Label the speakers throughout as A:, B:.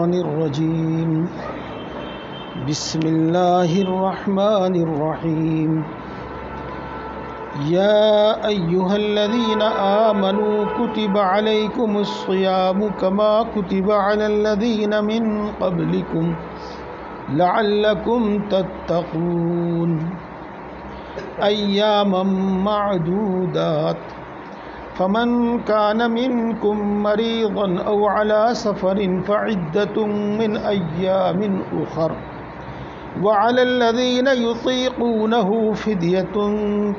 A: الشیطان الرجیم بسم اللہ الرحمن الرحیم یا ایہا الذین آمنوا کتب علیکم الصیام کما کتب علی الذین من قبلکم لعلکم تتقون ایاما معدودات فمن كان منكم مريضا أو على سفر فعدة من أيام أخر وعلى الذين يطيقونه فدية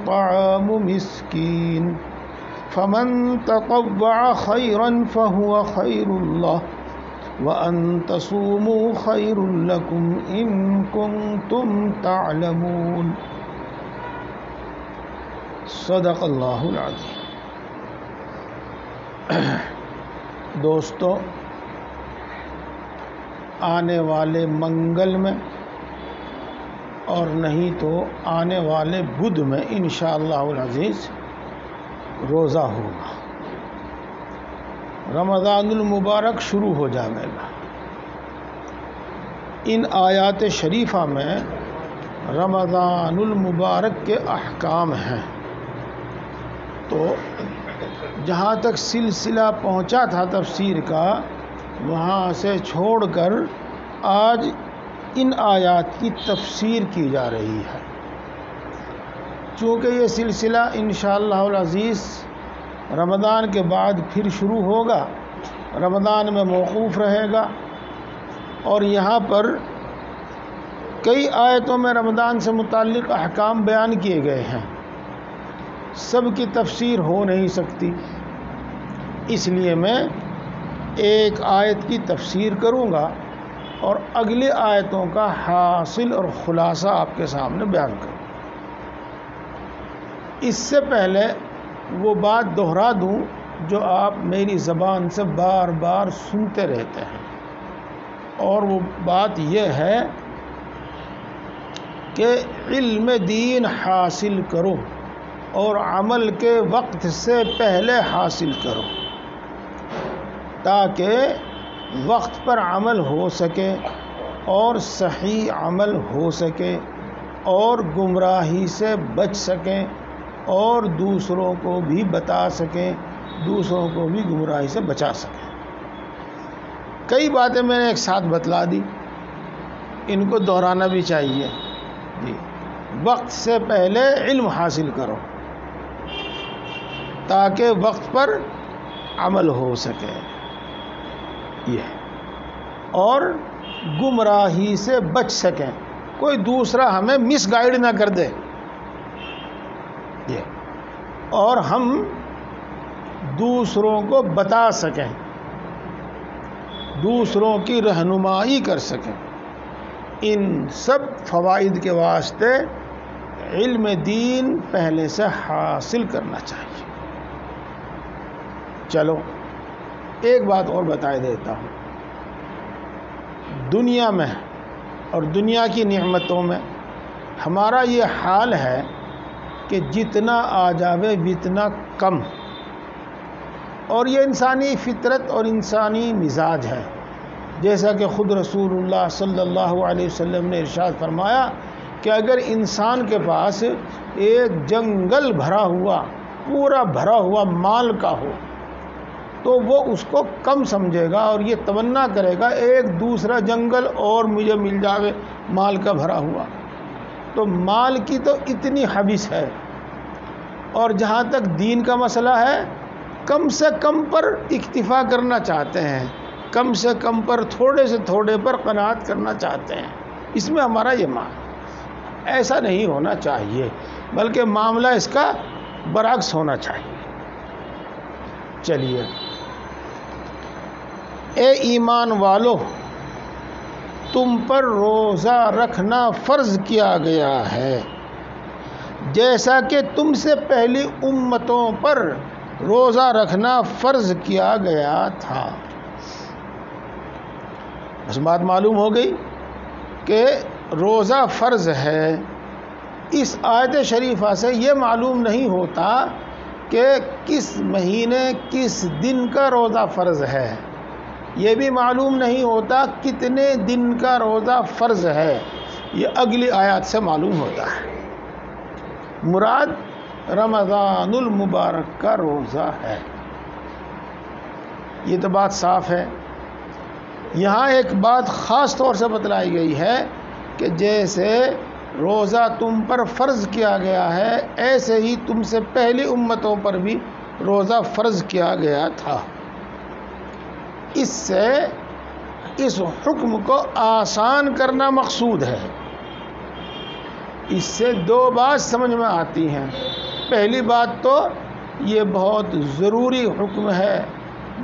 A: طعام مسكين فمن تطوع خيرا فهو خير له وأن تصوموا خير لكم إن كنتم تعلمون صدق اللہ العظیم۔ دوستو، آنے والے منگل میں اور نہیں تو آنے والے بدھ میں انشاءاللہ العزیز روزہ ہوگا، رمضان المبارک شروع ہو جائے گا۔ ان آیات شریفہ میں رمضان المبارک کے احکام ہیں، تو جہاں تک سلسلہ پہنچا تھا تفسیر کا وہاں سے چھوڑ کر آج ان آیات کی تفسیر کی جا رہی ہے۔ چونکہ یہ سلسلہ انشاءاللہ العزیز رمضان کے بعد پھر شروع ہوگا، رمضان میں موقوف رہے گا، اور یہاں پر کئی آیتوں میں رمضان سے متعلق احکام بیان کیے گئے ہیں، سب کی تفسیر ہو نہیں سکتی، اس لیے میں ایک آیت کی تفسیر کروں گا اور اگلی آیتوں کا حاصل اور خلاصہ آپ کے سامنے بیان کروں۔ اس سے پہلے وہ بات دہرا دوں جو آپ میری زبان سے بار بار سنتے رہتے ہیں، اور وہ بات یہ ہے کہ علم دین حاصل کرو اور عمل کے وقت سے پہلے حاصل کرو، تاکہ وقت پر عمل ہو سکے اور صحیح عمل ہو سکے اور گمراہی سے بچ سکیں اور دوسروں کو بھی بتا سکیں، دوسروں کو بھی گمراہی سے بچا سکیں۔ کئی باتیں میں نے ایک ساتھ بتلا دی، ان کو دہرانا بھی چاہیے۔ جی، وقت سے پہلے علم حاصل کرو تاکہ وقت پر عمل ہو سکے، یہ اور گمراہی سے بچ سکیں، کوئی دوسرا ہمیں مس گائیڈ نہ کر دے، یہ اور ہم دوسروں کو بتا سکیں، دوسروں کی رہنمائی کر سکیں۔ ان سب فوائد کے واسطے علم دین پہلے سے حاصل کرنا چاہیے۔ چلو ایک بات اور بتائی دیتا ہوں، دنیا میں اور دنیا کی نعمتوں میں ہمارا یہ حال ہے کہ جتنا آ جاوے اتنا کم، اور یہ انسانی فطرت اور انسانی مزاج ہے، جیسا کہ خود رسول اللہ صلی اللہ علیہ وسلم نے ارشاد فرمایا کہ اگر انسان کے پاس ایک جنگل بھرا ہوا، پورا بھرا ہوا مال کا ہو تو وہ اس کو کم سمجھے گا اور یہ تمنا کرے گا ایک دوسرا جنگل اور مجھے مل جاوے مال کا بھرا ہوا۔ تو مال کی تو اتنی حبس ہے، اور جہاں تک دین کا مسئلہ ہے کم سے کم پر اکتفا کرنا چاہتے ہیں، کم سے کم پر تھوڑے سے تھوڑے پر قناعت کرنا چاہتے ہیں۔ اس میں ہمارا یہ مان ایسا نہیں ہونا چاہیے، بلکہ معاملہ اس کا برعکس ہونا چاہیے۔ چلیے، اے ایمان والو، تم پر روزہ رکھنا فرض کیا گیا ہے جیسا کہ تم سے پہلی امتوں پر روزہ رکھنا فرض کیا گیا تھا۔ اس بات معلوم ہو گئی کہ روزہ فرض ہے۔ اس آیت شریفہ سے یہ معلوم نہیں ہوتا کہ کس مہینے کس دن کا روزہ فرض ہے، یہ بھی معلوم نہیں ہوتا کتنے دن کا روزہ فرض ہے، یہ اگلی آیات سے معلوم ہوتا ہے۔ مراد رمضان المبارک کا روزہ ہے، یہ تو بات صاف ہے۔ یہاں ایک بات خاص طور سے بتلائی گئی ہے کہ جیسے روزہ تم پر فرض کیا گیا ہے، ایسے ہی تم سے پہلی امتوں پر بھی روزہ فرض کیا گیا تھا۔ اس سے اس حکم کو آسان کرنا مقصود ہے۔ اس سے دو بات سمجھ میں آتی ہیں۔ پہلی بات تو یہ بہت ضروری حکم ہے،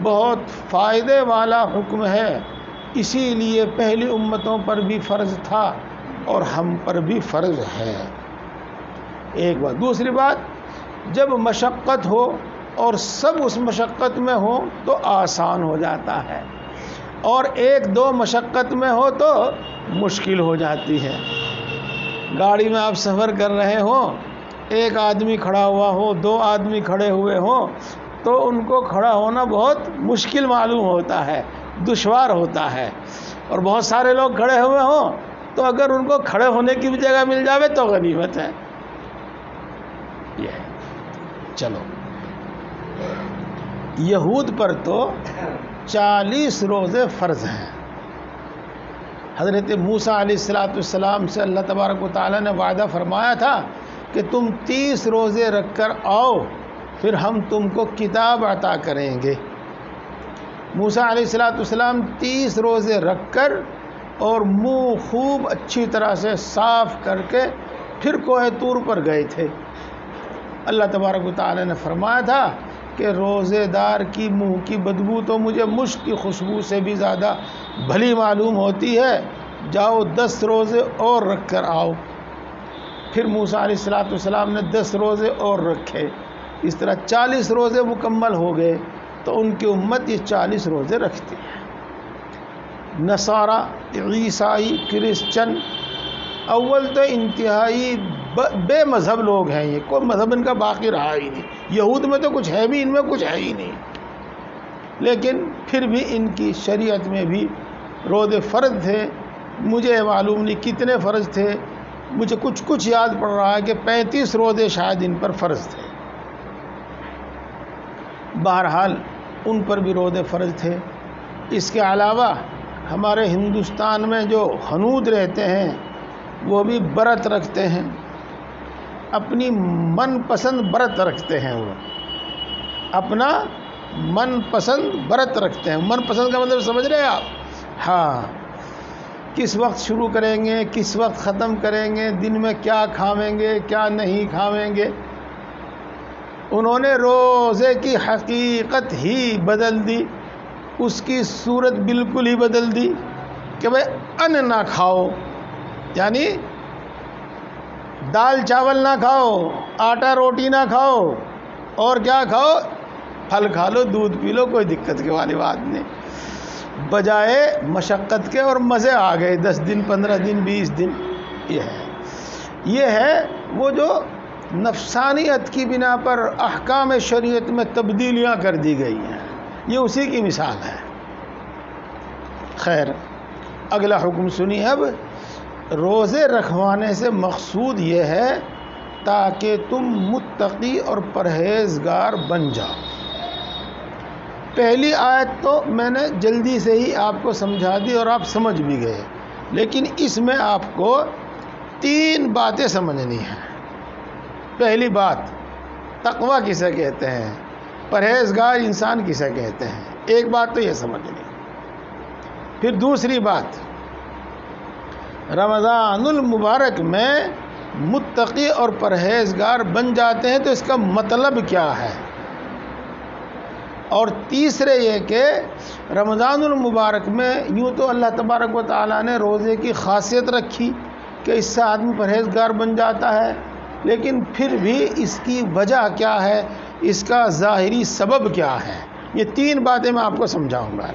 A: بہت فائدے والا حکم ہے، اسی لیے پہلی امتوں پر بھی فرض تھا اور ہم پر بھی فرض ہے، ایک بات۔ دوسری بات، جب مشقت ہو اور سب اس مشقت میں ہو تو آسان ہو جاتا ہے، اور ایک دو مشقت میں ہو تو مشکل ہو جاتی ہے۔ گاڑی میں آپ سفر کر رہے ہوں، ایک آدمی کھڑا ہوا ہو، دو آدمی کھڑے ہوئے ہوں، تو ان کو کھڑا ہونا بہت مشکل معلوم ہوتا ہے، دشوار ہوتا ہے، اور بہت سارے لوگ کھڑے ہوئے ہوں تو اگر ان کو کھڑے ہونے کی بھی جگہ مل جاوے تو غنیمت ہے۔ یہ ہے۔ چلو، یہود پر تو 40 روزے فرض ہیں۔ حضرت موسیٰ علیہ السلام سے اللہ تبارک و تعالیٰ نے وعدہ فرمایا تھا کہ تم 30 روزے رکھ کر آؤ، پھر ہم تم کو کتاب عطا کریں گے۔ موسیٰ علیہ السلام 30 روزے رکھ کر اور منہ خوب اچھی طرح سے صاف کر کے پھر کوہ طور پر گئے تھے۔ اللہ تبارک و تعالیٰ نے فرمایا تھا کہ روزے دار کی منہ کی بدبو تو مجھے مشک کی خوشبو سے بھی زیادہ بھلی معلوم ہوتی ہے، جاؤ 10 روزے اور رکھ کر آؤ۔ پھر موسیٰ علیہ السلام نے 10 روزے اور رکھے، اس طرح 40 روزے مکمل ہو گئے، تو ان کی امت یہ 40 روزے رکھتی ہے۔ نصارہ، عیسائی، کرسچن اول تو انتہائی بے مذہب لوگ ہیں، یہ کوئی مذہب ان کا باقی رہا ہی نہیں۔ یہود میں تو کچھ ہے بھی، ان میں کچھ ہے ہی نہیں، لیکن پھر بھی ان کی شریعت میں بھی روزے فرض تھے۔ مجھے معلوم نہیں کتنے فرض تھے، مجھے کچھ یاد پڑ رہا ہے کہ 35 روزے شاید ان پر فرض تھے۔ بہرحال ان پر بھی روزے فرض تھے۔ اس کے علاوہ ہمارے ہندوستان میں جو ہنود رہتے ہیں وہ بھی برت رکھتے ہیں، اپنی من پسند برت رکھتے ہیں، وہ اپنا من پسند برت رکھتے ہیں۔ من پسند کا مطلب سمجھ رہے ہیں آپ؟ ہاں، کس وقت شروع کریں گے، کس وقت ختم کریں گے، دن میں کیا کھاویں گے، کیا نہیں کھاویں گے۔ انہوں نے روزے کی حقیقت ہی بدل دی، اس کی صورت بالکل ہی بدل دی کہ بھئی ان نہ کھاؤ، یعنی دال چاول نہ کھاؤ، آٹا روٹی نہ کھاؤ، اور کیا کھاؤ؟ پھل کھا لو، دودھ پی لو، کوئی دقت کی والی بات نہیں۔ بجائے مشقت کے اور مزے آ گئے، 10 دن 15 دن 20 دن۔ یہ ہے وہ جو نفسانیت کی بنا پر احکام شریعت میں تبدیلیاں کر دی گئی ہیں، یہ اسی کی مثال ہے۔ خیر، اگلا حکم سنیے۔ اب روزے رکھوانے سے مقصود یہ ہے تاکہ تم متقی اور پرہیزگار بن جاؤ۔ پہلی آیت تو میں نے جلدی سے ہی آپ کو سمجھا دی اور آپ سمجھ بھی گئے، لیکن اس میں آپ کو 3 باتیں سمجھنی ہیں۔ پہلی بات، تقویٰ کسے کہتے ہیں، پرہیزگار انسان کسے کہتے ہیں، ایک بات تو یہ سمجھنی۔ پھر دوسری بات، رمضان المبارک میں متقی اور پرہیزگار بن جاتے ہیں تو اس کا مطلب کیا ہے، اور تیسرے یہ کہ رمضان المبارک میں یوں تو اللہ تبارک و تعالیٰ نے روزے کی خاصیت رکھی کہ اس سے آدمی پرہیزگار بن جاتا ہے، لیکن پھر بھی اس کی وجہ کیا ہے، اس کا ظاہری سبب کیا ہے، یہ 3 باتیں میں آپ کو سمجھاؤں گا۔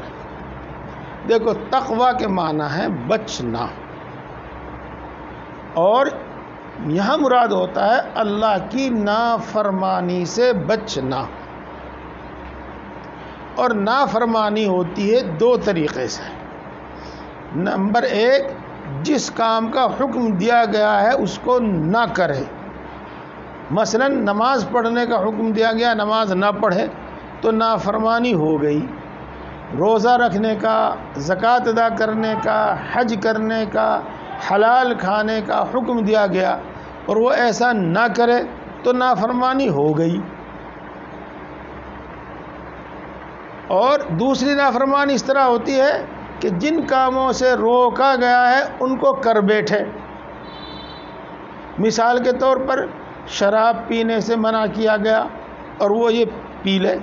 A: دیکھو، تقویٰ کے معنی ہے بچنا، اور یہاں مراد ہوتا ہے اللہ کی نافرمانی سے بچنا، اور نافرمانی ہوتی ہے دو طریقے سے۔ نمبر ایک، جس کام کا حکم دیا گیا ہے اس کو نہ کرے، مثلا نماز پڑھنے کا حکم دیا گیا، نماز نہ پڑھے تو نافرمانی ہو گئی۔ روزہ رکھنے کا، زکوٰۃ ادا کرنے کا، حج کرنے کا، حلال کھانے کا حکم دیا گیا اور وہ ایسا نہ کرے تو نافرمانی ہو گئی۔ اور دوسری نافرمانی اس طرح ہوتی ہے کہ جن کاموں سے روکا گیا ہے ان کو کر بیٹھے۔ مثال کے طور پر شراب پینے سے منع کیا گیا اور وہ یہ پی لے،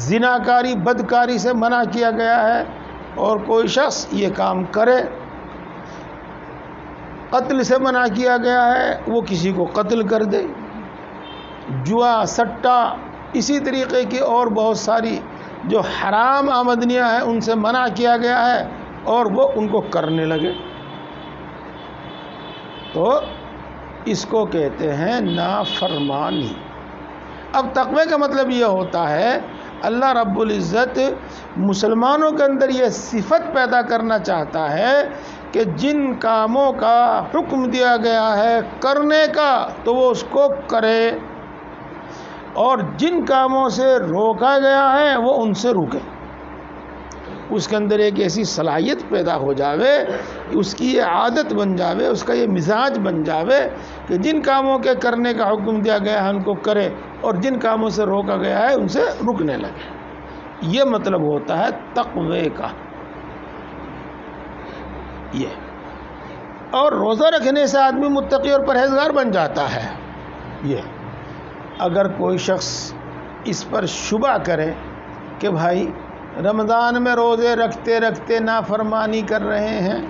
A: زناکاری بدکاری سے منع کیا گیا ہے اور کوئی شخص یہ کام کرے، قتل سے منع کیا گیا ہے وہ کسی کو قتل کر دے، جوا سٹا اسی طریقے کی اور بہت ساری جو حرام آمدنیاں ہیں ان سے منع کیا گیا ہے اور وہ ان کو کرنے لگے، تو اس کو کہتے ہیں نافرمانی۔ اب تقوی کا مطلب یہ ہوتا ہے اللہ رب العزت مسلمانوں کے اندر یہ صفت پیدا کرنا چاہتا ہے کہ جن کاموں کا حکم دیا گیا ہے کرنے کا تو وہ اس کو کرے، اور جن کاموں سے روکا گیا ہے وہ ان سے رکے۔ اس کے اندر ایک ایسی صلاحیت پیدا ہو جاوے، اس کی یہ عادت بن جاوے، اس کا یہ مزاج بن جاوے کہ جن کاموں کے کرنے کا حکم دیا گیا ہے ان کو کرے اور جن کاموں سے روکا گیا ہے ان سے رکنے لگے۔ یہ مطلب ہوتا ہے تقوی کا یہ۔ اور روزہ رکھنے سے آدمی متقی اور پرہیزگار بن جاتا ہے۔ یہ اگر کوئی شخص اس پر شبہ کرے کہ بھائی رمضان میں روزے رکھتے رکھتے نافرمانی کر رہے ہیں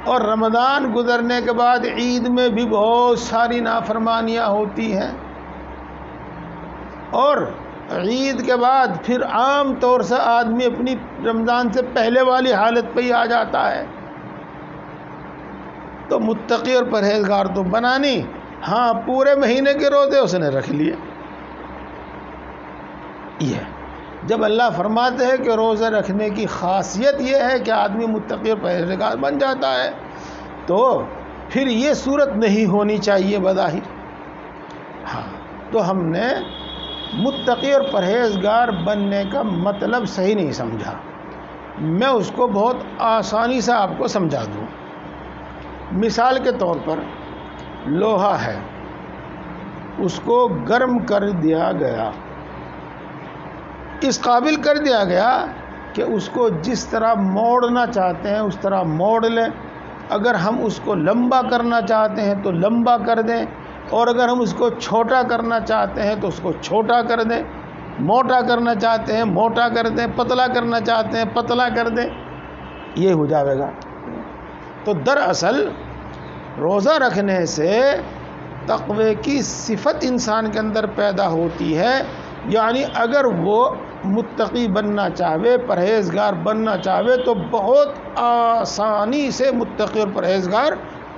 A: اور رمضان گزرنے کے بعد عید میں بھی بہت ساری نافرمانیاں ہوتی ہیں اور عید کے بعد پھر عام طور سے آدمی اپنی رمضان سے پہلے والی حالت پہ ہی آ جاتا ہے، تو متقی اور پرہیزگار تو بنا نہیں، ہاں پورے مہینے کے روزے اس نے رکھ لیے۔ یہ جب اللہ فرماتے ہیں کہ روزہ رکھنے کی خاصیت یہ ہے کہ آدمی متقی اور پرہیزگار بن جاتا ہے، تو پھر یہ صورت نہیں ہونی چاہیے بظاہر۔ ہاں تو ہم نے متقی اور پرہیزگار بننے کا مطلب صحیح نہیں سمجھا، میں اس کو بہت آسانی سے آپ کو سمجھا دوں۔ مثال کے طور پر لوہا ہے، اس کو گرم کر دیا گیا، اس قابل کر دیا گیا کہ اس کو جس طرح موڑنا چاہتے ہیں اس طرح موڑ لیں، اگر ہم اس کو لمبا کرنا چاہتے ہیں تو لمبا کر دیں، اور اگر ہم اس کو چھوٹا کرنا چاہتے ہیں تو اس کو چھوٹا کر دیں، موٹا کرنا چاہتے ہیں موٹا کر دیں، پتلا کرنا چاہتے ہیں پتلا کر دیں، یہ ہو جائے گا۔ تو دراصل روزہ رکھنے سے تقوی کی صفت انسان کے اندر پیدا ہوتی ہے، یعنی اگر وہ متقی بننا چاہے، پرہیزگار بننا چاہے تو بہت آسانی سے متقی اور پرہیزگار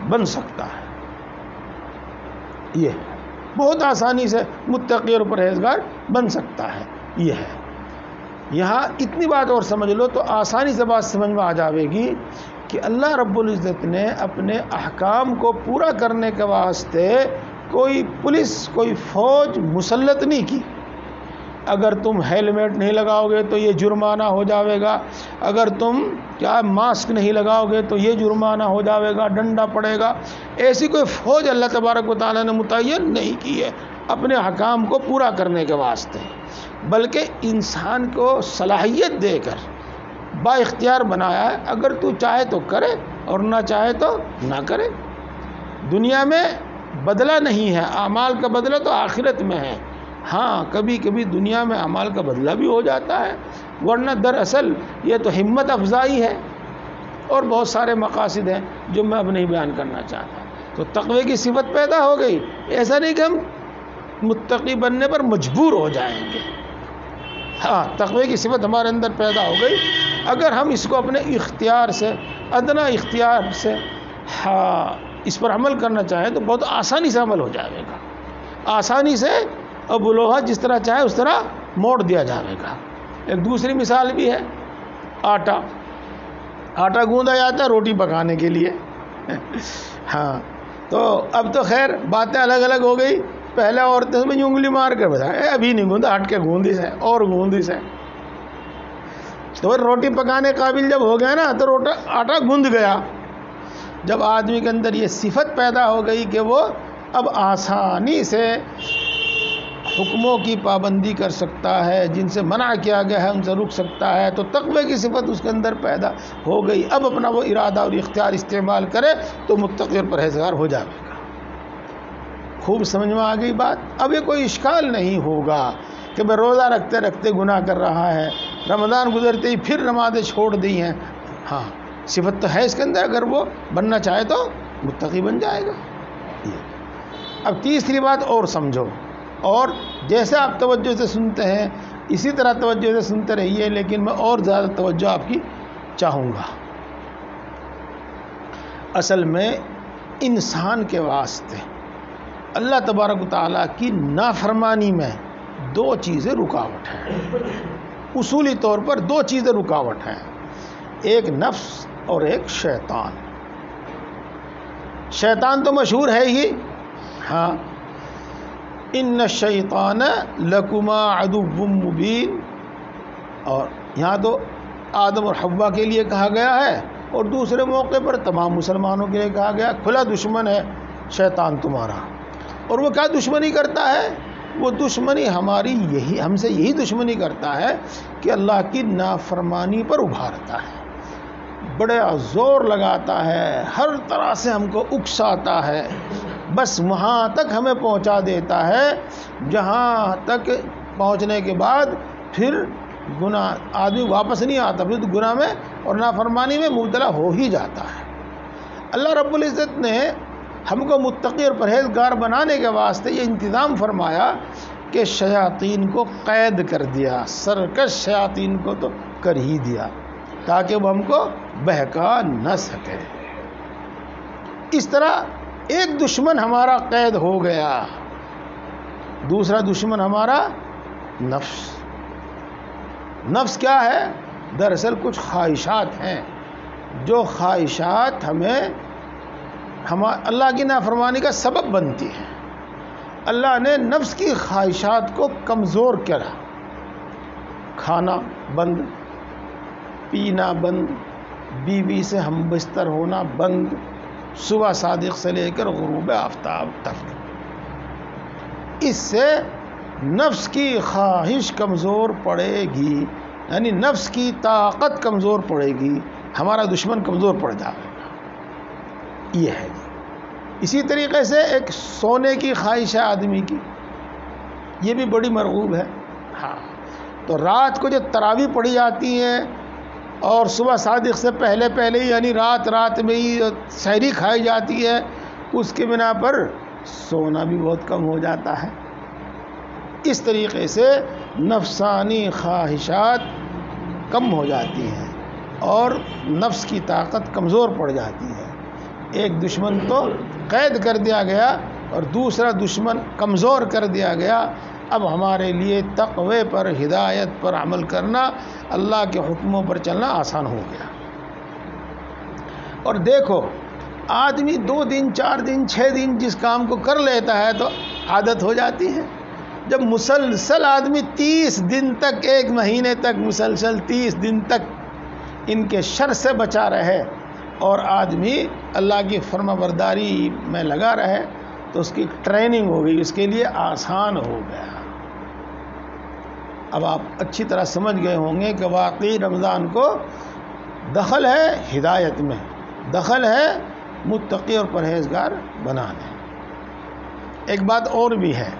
A: بن سکتا ہے۔ یہ بہت آسانی سے متقی اور پرہیزگار بن سکتا ہے۔ یہ ہے یہاں اتنی بات اور سمجھ لو تو آسانی سے بات سمجھ میں آ جاوے گی کہ اللہ رب العزت نے اپنے احکام کو پورا کرنے کے واسطے کوئی پولیس کوئی فوج مسلط نہیں کی۔ اگر تم ہیلمٹ نہیں لگاؤ گے تو یہ جرمانہ ہو جاوے گا، اگر تم ماسک نہیں لگاؤ گے تو یہ جرمانہ ہو جاوے گا، ڈنڈا پڑے گا، ایسی کوئی فوج اللہ تبارک و تعالیٰ نے متعین نہیں کی ہے اپنے احکام کو پورا کرنے کے واسطے، بلکہ انسان کو صلاحیت دے کر با اختیار بنایا ہے، اگر تو چاہے تو کرے اور نہ چاہے تو نہ کرے۔ دنیا میں بدلہ نہیں ہے، اعمال کا بدلہ تو آخرت میں ہے۔ ہاں کبھی کبھی دنیا میں اعمال کا بدلہ بھی ہو جاتا ہے، ورنہ دراصل یہ تو ہمت افزائی ہے اور بہت سارے مقاصد ہیں جو میں اب نہیں بیان کرنا چاہتا۔ تو تقوی کی صفت پیدا ہو گئی، ایسا نہیں کہ ہم متقی بننے پر مجبور ہو جائیں گے، ہاں تقوی کی صفت ہمارے اندر پیدا ہو گئی، اگر ہم اس کو اپنے اختیار سے ادنا اختیار سے اس پر عمل کرنا چاہیں تو بہت آسانی سے عمل ہو جائے گا، آسانی سے اب لوہا جس طرح چاہے اس طرح موڑ دیا جائے گا۔ ایک دوسری مثال بھی ہے، آٹا گوندا جاتا ہے روٹی پکانے کے لیے ہاں، تو اب تو خیر باتیں الگ الگ ہو گئی، پہلے عورتیں میں انگلی مار کر بتایا ابھی نہیں گوندا، ہٹ کے گوندی سے اور گوندی سے، تو روٹی پکانے قابل جب ہو گیا نا تو آٹا گوند گیا۔ جب آدمی کے اندر یہ صفت پیدا ہو گئی کہ وہ اب آسانی سے حکموں کی پابندی کر سکتا ہے، جن سے منع کیا گیا ہے ان سے رک سکتا ہے، تو تقوی کی صفت اس کے اندر پیدا ہو گئی۔ اب اپنا وہ ارادہ اور اختیار استعمال کرے تو متقی اور پرہیزگار ہو جائے گا۔ خوب سمجھ میں آ گئی بات؟ اب یہ کوئی اشکال نہیں ہوگا کہ میں روزہ رکھتے رکھتے گناہ کر رہا ہے، رمضان گزرتے ہی پھر نمازیں چھوڑ دی ہیں۔ ہاں صفت تو ہے اس کے اندر، اگر وہ بننا چاہے تو متقی بن جائے گا۔ اب تیسری بات اور سمجھو، اور جیسے آپ توجہ سے سنتے ہیں اسی طرح توجہ سے سنتے رہیے، لیکن میں اور زیادہ توجہ آپ کی چاہوں گا۔ اصل میں انسان کے واسطے اللہ تبارک و تعالیٰ کی نافرمانی میں دو چیزیں رکاوٹ ہیں، اصولی طور پر دو چیزیں رکاوٹ ہیں، ایک نفس اور ایک شیطان۔ شیطان تو مشہور ہے ہی، ہاں، ان الشیطان لکما عدو مبین، اور یہاں تو آدم اور حوا کے لیے کہا گیا ہے، اور دوسرے موقع پر تمام مسلمانوں کے لیے کہا گیا کھلا دشمن ہے شیطان تمہارا۔ اور وہ کیا دشمنی کرتا ہے؟ وہ دشمنی ہم سے یہی دشمنی کرتا ہے کہ اللہ کی نافرمانی پر ابھارتا ہے، بڑے زور لگاتا ہے، ہر طرح سے ہم کو اکساتا ہے، بس وہاں تک ہمیں پہنچا دیتا ہے جہاں تک پہنچنے کے بعد پھر گناہ آدمی واپس نہیں آتا، پھر گناہ میں اور نافرمانی میں مبتلا ہو ہی جاتا ہے۔ اللہ رب العزت نے ہم کو متقی اور پرہیزگار بنانے کے واسطے یہ انتظام فرمایا کہ شیاطین کو قید کر دیا، سرکش شیاطین کو تو کر ہی دیا تاکہ وہ ہم کو بہکا نہ سکے۔ اس طرح ایک دشمن ہمارا قید ہو گیا، دوسرا دشمن ہمارا نفس۔ نفس کیا ہے؟ دراصل کچھ خواہشات ہیں، جو خواہشات ہمیں اللہ کی نافرمانی کا سبب بنتی ہیں۔ اللہ نے نفس کی خواہشات کو کمزور کرا، کھانا بند، پینا بند، بیوی سے ہم بستر ہونا بند، صبح صادق سے لے کر غروب آفتاب تک۔ اس سے نفس کی خواہش کمزور پڑے گی، یعنی نفس کی طاقت کمزور پڑے گی، ہمارا دشمن کمزور پڑ جائے گا، یہ ہے۔ اسی طریقے سے ایک سونے کی خواہش ہے آدمی کی، یہ بھی بڑی مرغوب ہے۔ ہاں، تو رات کو جو تراویح پڑھی جاتی ہیں اور صبح صادق سے پہلے ہی، یعنی رات میں ہی سحری کھائی جاتی ہے، اس کے بنا پر سونا بھی بہت کم ہو جاتا ہے۔ اس طریقے سے نفسانی خواہشات کم ہو جاتی ہیں اور نفس کی طاقت کمزور پڑ جاتی ہے۔ ایک دشمن تو قید کر دیا گیا اور دوسرا دشمن کمزور کر دیا گیا۔ اب ہمارے لیے تقوی پر، ہدایت پر عمل کرنا، اللہ کے حکموں پر چلنا آسان ہو گیا۔ اور دیکھو، آدمی 2 دن 4 دن 6 دن جس کام کو کر لیتا ہے تو عادت ہو جاتی ہے۔ جب مسلسل آدمی 30 دن تک، 1 مہینے تک مسلسل 30 دن تک ان کے شر سے بچا رہے اور آدمی اللہ کی فرما برداری میں لگا رہے تو اس کی ٹریننگ ہو گئی، اس کے لیے آسان ہو گیا۔ اب آپ اچھی طرح سمجھ گئے ہوں گے کہ واقعی رمضان کو دخل ہے ہدایت میں، دخل ہے متقی اور پرہیزگار بنانے۔ ایک بات اور بھی ہے،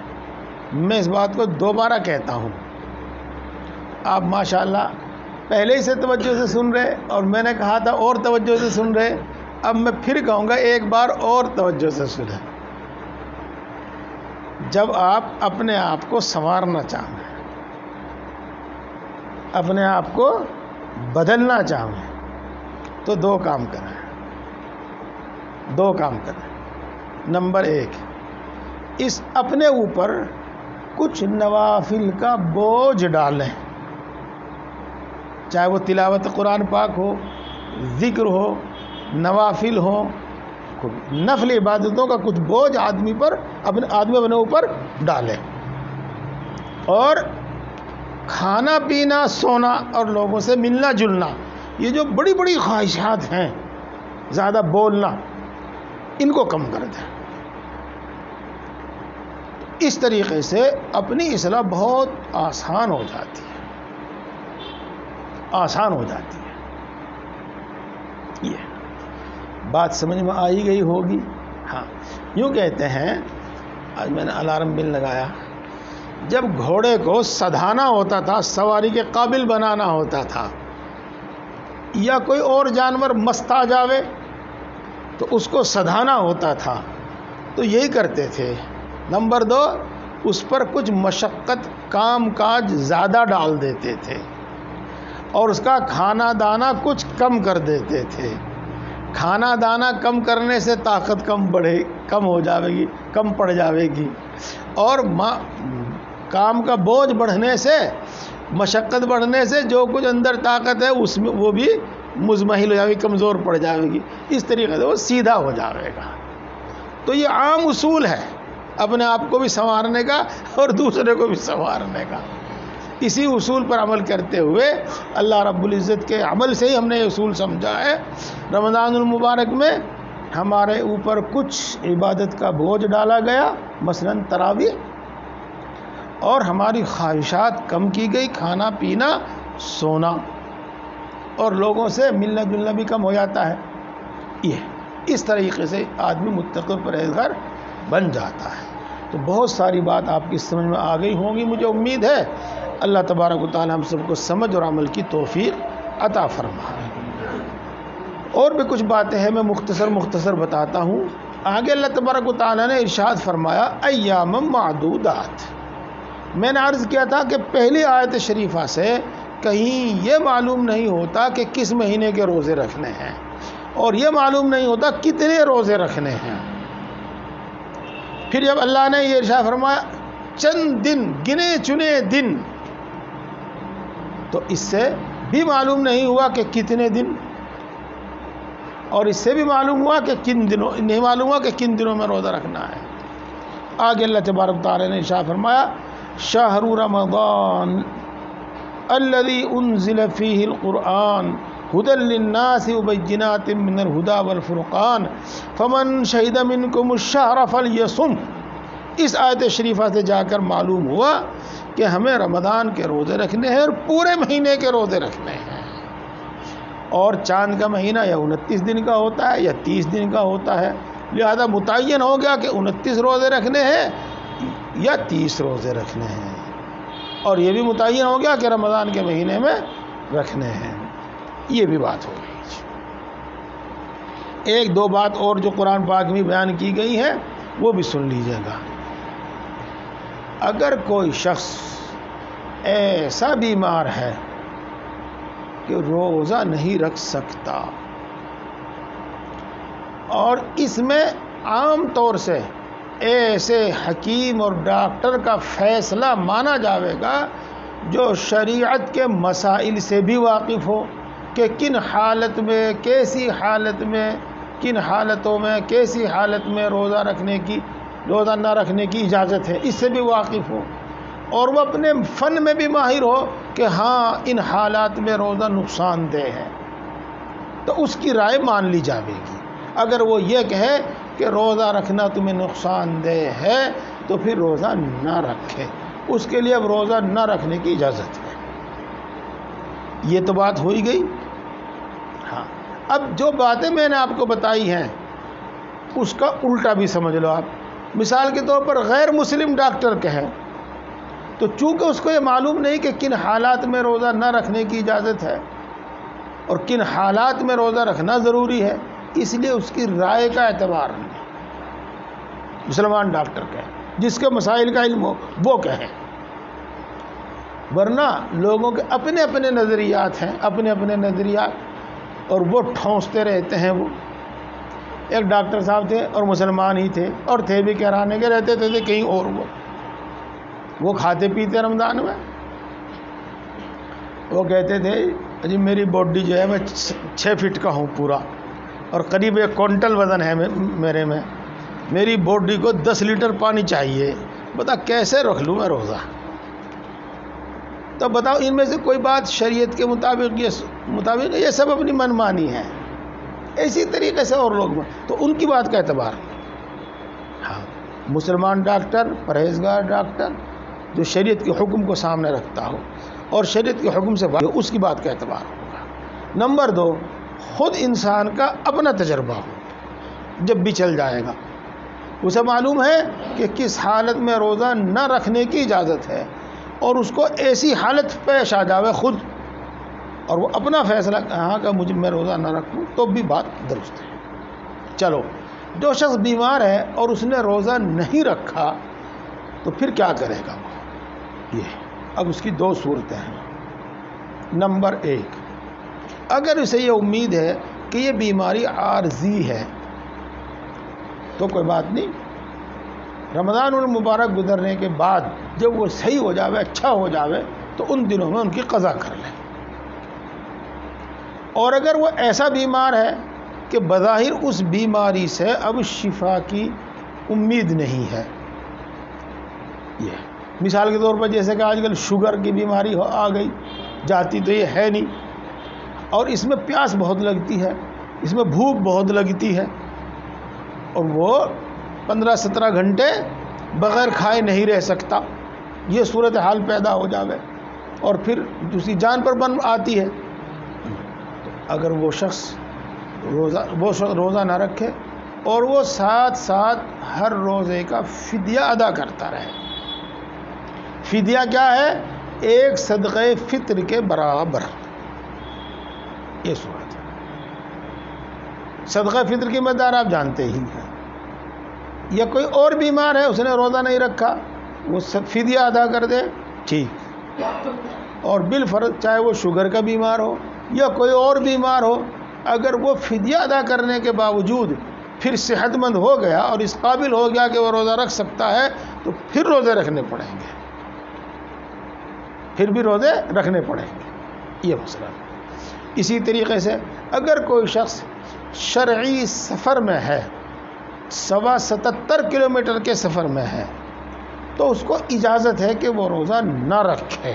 A: میں اس بات کو دوبارہ کہتا ہوں، آپ ماشاءاللہ پہلے ہی سے توجہ سے سن رہے اور میں نے کہا تھا اور توجہ سے سن رہے، اب میں پھر کہوں گا ایک بار اور توجہ سے سنیں۔ جب آپ اپنے آپ کو سنوارنا چاہیں، اپنے آپ کو بدلنا چاہیں تو 2 کام کریں، 2 کام کریں۔ نمبر 1، اس اپنے اوپر کچھ نوافل کا بوجھ ڈالیں، چاہے وہ تلاوت قرآن پاک ہو، ذکر ہو، نوافل ہو، نفل عبادتوں کا کچھ بوجھ آدمی اپنے اوپر ڈالے، اور کھانا پینا، سونا اور لوگوں سے ملنا جلنا، یہ جو بڑی بڑی خواہشات ہیں، زیادہ بولنا، ان کو کم کر دیں۔ اس طریقے سے اپنی اصلاح بہت آسان ہو جاتی ہے، آسان ہو جاتی ہے۔ یہ بات سمجھ میں آئی گئی ہوگی؟ ہاں، یوں کہتے ہیں، آج میں نے الارم بل لگایا، جب گھوڑے کو سدھانا ہوتا تھا، سواری کے قابل بنانا ہوتا تھا، یا کوئی اور جانور مست آ جاوے تو اس کو سدھانا ہوتا تھا، تو یہی کرتے تھے۔ نمبر 2، اس پر کچھ مشقت، کام کاج زیادہ ڈال دیتے تھے، اور اس کا کھانا دانا کچھ کم کر دیتے تھے۔ کھانا دانا کم کرنے سے طاقت کم ہو جاوے گی، کم پڑ جاوے گی، اور کام کا بوجھ بڑھنے سے، مشقت بڑھنے سے جو کچھ اندر طاقت ہے اس میں وہ بھی مزمحل ہو جائے گی، کمزور پڑ جائے گی۔ اس طریقے سے وہ سیدھا ہو جائے گا۔ تو یہ عام اصول ہے اپنے آپ کو بھی سنوارنے کا اور دوسرے کو بھی سنوارنے کا۔ اسی اصول پر عمل کرتے ہوئے اللہ رب العزت کے عمل سے ہی ہم نے یہ اصول سمجھا ہے، رمضان المبارک میں ہمارے اوپر کچھ عبادت کا بوجھ ڈالا گیا، مثلا تراویح، اور ہماری خواہشات کم کی گئی، کھانا پینا، سونا، اور لوگوں سے ملنا جلنا بھی کم ہو جاتا ہے۔ یہ اس طریقے سے آدمی متقی اور پرہیزگار بن جاتا ہے۔ تو بہت ساری بات آپ کی سمجھ میں آ گئی ہوں گی، مجھے امید ہے۔ اللہ تبارک و تعالی ہم سب کو سمجھ اور عمل کی توفیق عطا فرمائے۔ اور بھی کچھ باتیں ہیں، میں مختصر بتاتا ہوں۔ آگے اللہ تبارک و تعالی نے ارشاد فرمایا ایام معدودات۔ میں نے عرض کیا تھا کہ پہلی آیت شریفہ سے کہیں یہ معلوم نہیں ہوتا کہ کس مہینے کے روزے رکھنے ہیں، اور یہ معلوم نہیں ہوتا کتنے روزے رکھنے ہیں۔ پھر جب اللہ نے یہ ارشاد فرمایا چند دن، گنے چنے دن، تو اس سے بھی معلوم نہیں ہوا کہ کتنے دن، اور اس سے بھی معلوم ہوا کہ نہیں معلوم ہوا کہ کن دنوں میں روزہ رکھنا ہے۔ آگے اللہ تبارک تعالی نے ارشاد فرمایا شہر رمضان الذي انزل فيه القرآن هدى للناس وبينات من الهدى والفرقان فمن شهد منكم الشهر فليصم۔ اس آیت شریفہ سے جا کر معلوم ہوا کہ ہمیں رمضان کے روزے رکھنے ہیں، اور پورے مہینے کے روزے رکھنے ہیں، اور چاند کا مہینہ یا 29 دن کا ہوتا ہے یا 30 دن کا ہوتا ہے، لہذا متعین ہو گیا کہ 29 روزے رکھنے ہیں یا 30 روزے رکھنے ہیں، اور یہ بھی متعین ہو گیا کہ رمضان کے مہینے میں رکھنے ہیں۔ یہ بھی بات ہو گئی۔ ایک دو بات اور جو قرآن پاک میں بیان کی گئی ہے وہ بھی سن لیجیے گا۔ اگر کوئی شخص ایسا بیمار ہے کہ روزہ نہیں رکھ سکتا، اور اس میں عام طور سے ایسے حکیم اور ڈاکٹر کا فیصلہ مانا جاوے گا جو شریعت کے مسائل سے بھی واقف ہو کہ کن حالت میں، کیسی حالت میں، کن حالتوں میں، کیسی حالت میں روزہ نہ رکھنے کی اجازت ہے، اس سے بھی واقف ہو، اور وہ اپنے فن میں بھی ماہر ہو کہ ہاں ان حالات میں روزہ نقصان دہ ہے، تو اس کی رائے مان لی جاوے گی۔ اگر وہ یہ کہے کہ روزہ رکھنا تمہیں نقصان دہ ہے تو پھر روزہ نہ رکھے، اس کے لیے اب روزہ نہ رکھنے کی اجازت ہے۔ یہ تو بات ہوئی گئی۔ ہاں، اب جو باتیں میں نے آپ کو بتائی ہیں اس کا الٹا بھی سمجھ لو آپ۔ مثال کے طور پر غیر مسلم ڈاکٹر کہیں تو چونکہ اس کو یہ معلوم نہیں کہ کن حالات میں روزہ نہ رکھنے کی اجازت ہے اور کن حالات میں روزہ رکھنا ضروری ہے، اس لیے اس کی رائے کا اعتبار نہیں۔ مسلمان ڈاکٹر کہیں، جس کے مسائل کا علم ہو وہ کہیں، ورنہ لوگوں کے اپنے اپنے نظریات ہیں، اپنے اپنے نظریات، اور وہ ٹھونستے رہتے ہیں۔ وہ ایک ڈاکٹر صاحب تھے اور مسلمان ہی تھے، اور تھے بھی کہرانے کے، رہتے تھے کہیں اور وہ، وہ کھاتے پیتے رمضان میں. وہ کہتے تھے جی میری باڈی جو ہے میں 6 فٹ کا ہوں پورا اور قریب 1 کوئنٹل وزن ہے میرے میں, میری باڈی کو 10 لیٹر پانی چاہیے, بتا کیسے رکھ لوں میں روزہ؟ تو بتاؤ ان میں سے کوئی بات شریعت کے مطابق یہ سب اپنی من مانی ہے. اسی طریقے سے اور لوگ تو ان کی بات کا اعتبار. ہاں مسلمان ڈاکٹر, پرہیزگار ڈاکٹر جو شریعت کے حکم کو سامنے رکھتا ہو اور شریعت کے حکم سے اس کی بات کا اعتبار ہوگا. نمبر 2, خود انسان کا اپنا تجربہ ہو. جب بھی چل جائے گا اسے معلوم ہے کہ کس حالت میں روزہ نہ رکھنے کی اجازت ہے, اور اس کو ایسی حالت پیش آ جاوے خود, اور وہ اپنا فیصلہ کہاں کا مجھے میں روزہ نہ رکھوں, تو بھی بات درست ہے. چلو جو شخص بیمار ہے اور اس نے روزہ نہیں رکھا تو پھر کیا کرے گا؟ یہ اب اس کی 2 صورتیں ہیں. نمبر 1, اگر اسے یہ امید ہے کہ یہ بیماری عارضی ہے تو کوئی بات نہیں, رمضان المبارک گزرنے کے بعد جب وہ صحیح ہو جاوے, اچھا ہو جاوے, تو ان دنوں میں ان کی قضا کر لیں. اور اگر وہ ایسا بیمار ہے کہ بظاہر اس بیماری سے اب شفا کی امید نہیں ہے, یہ مثال کے طور پر جیسے کہ آج کل شوگر کی بیماری آ گئی, جاتی تو یہ ہے نہیں, اور اس میں پیاس بہت لگتی ہے, اس میں بھوک بہت لگتی ہے, اور وہ 15-17 گھنٹے بغیر کھائے نہیں رہ سکتا, یہ صورتحال پیدا ہو جاوے اور پھر دوسری جان پر بن آتی ہے. تو اگر وہ شخص روزہ نہ رکھے اور وہ ساتھ ہر روزے کا فدیہ ادا کرتا رہے. فدیہ کیا ہے؟ 1 صدقہ فطر کے برابر. یہ صورت ہے. صدقہ فطر کی مقدار آپ جانتے ہی ہیں. یا کوئی اور بیمار ہے, اس نے روزہ نہیں رکھا, وہ فدیہ ادا کر دے, ٹھیک. اور بالفرض چاہے وہ شوگر کا بیمار ہو یا کوئی اور بیمار ہو, اگر وہ فدیہ ادا کرنے کے باوجود پھر صحت مند ہو گیا اور اس قابل ہو گیا کہ وہ روزہ رکھ سکتا ہے, تو پھر روزے رکھنے پڑیں گے, پھر بھی روزے رکھنے پڑیں گے. یہ مسئلہ. اسی طریقے سے اگر کوئی شخص شرعی سفر میں ہے, 77 کلومیٹر کے سفر میں ہے, تو اس کو اجازت ہے کہ وہ روزہ نہ رکھے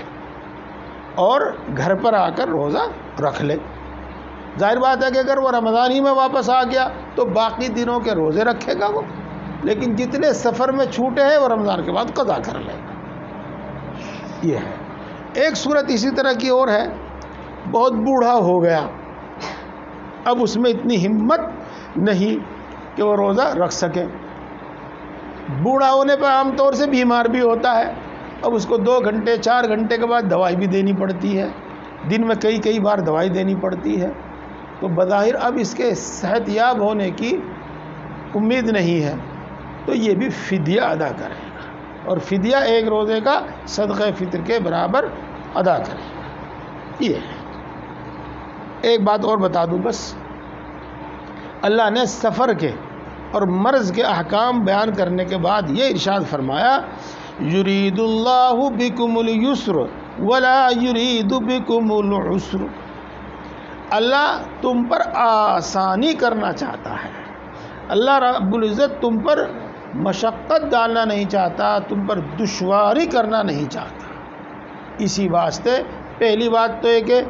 A: اور گھر پر آ کر روزہ رکھ لے. ظاہر بات ہے کہ اگر وہ رمضان ہی میں واپس آ گیا تو باقی دنوں کے روزے رکھے گا وہ, لیکن جتنے سفر میں چھوٹے ہیں وہ رمضان کے بعد قضا کر لے گا. یہ ہے. ایک صورت اسی طرح کی اور ہے, بہت بوڑھا ہو گیا, اب اس میں اتنی ہمت نہیں کہ وہ روزہ رکھ سکے. بوڑھا ہونے پر عام طور سے بیمار بھی ہوتا ہے, اب اس کو 2 گھنٹے 4 گھنٹے کے بعد دوائی بھی دینی پڑتی ہے, دن میں کئی بار دوائی دینی پڑتی ہے, تو بظاہر اب اس کے صحت یاب ہونے کی امید نہیں ہے, تو یہ بھی فدیہ ادا کرے گا, اور فدیہ 1 روزے کا صدقہ فطر کے برابر ادا کرے گا. یہ ہے. ایک بات اور بتا دوں بس, اللہ نے سفر کے اور مرض کے احکام بیان کرنے کے بعد یہ ارشاد فرمایا, یرید اللہ بکم اليسر ولا یرید بکم العسر. اللہ تم پر آسانی کرنا چاہتا ہے, اللہ رب العزت تم پر مشقت ڈالنا نہیں چاہتا, تم پر دشواری کرنا نہیں چاہتا. اسی واسطے پہلی بات تو یہ کہ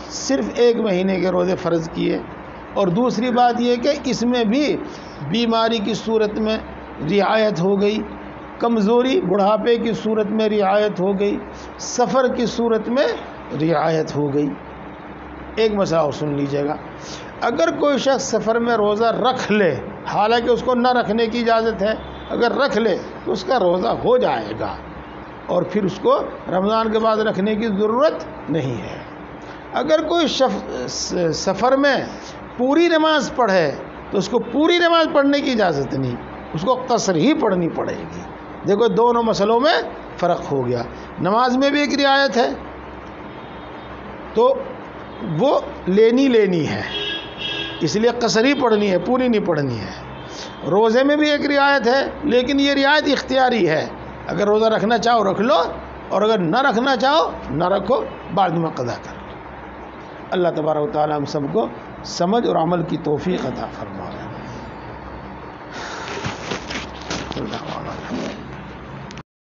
A: صرف 1 مہینے کے روزے فرض کیے, اور دوسری بات یہ کہ اس میں بھی بیماری کی صورت میں رعایت ہو گئی, کمزوری بڑھاپے کی صورت میں رعایت ہو گئی, سفر کی صورت میں رعایت ہو گئی. ایک مسئلہ اور سن لیجیے گا, اگر کوئی شخص سفر میں روزہ رکھ لے, حالانکہ اس کو نہ رکھنے کی اجازت ہے, اگر رکھ لے تو اس کا روزہ ہو جائے گا, اور پھر اس کو رمضان کے بعد رکھنے کی ضرورت نہیں ہے. اگر کوئی سفر میں پوری نماز پڑھے تو اس کو پوری نماز پڑھنے کی اجازت نہیں, اس کو قصر ہی پڑھنی پڑے گی. دیکھو دونوں مسئلوں میں فرق ہو گیا. نماز میں بھی ایک رعایت ہے تو وہ لینی ہے, اس لیے قصر ہی پڑھنی ہے, پوری نہیں پڑھنی ہے. روزے میں بھی ایک رعایت ہے لیکن یہ رعایت اختیاری ہے, اگر روزہ رکھنا چاہو رکھ لو، اور اگر نہ رکھنا چاہو نہ رکھو، بعد میں قضا کر لو۔ اللہ تبارک و تعالی ہم سب کو سمجھ اور عمل کی توفیق عطا فرمائے۔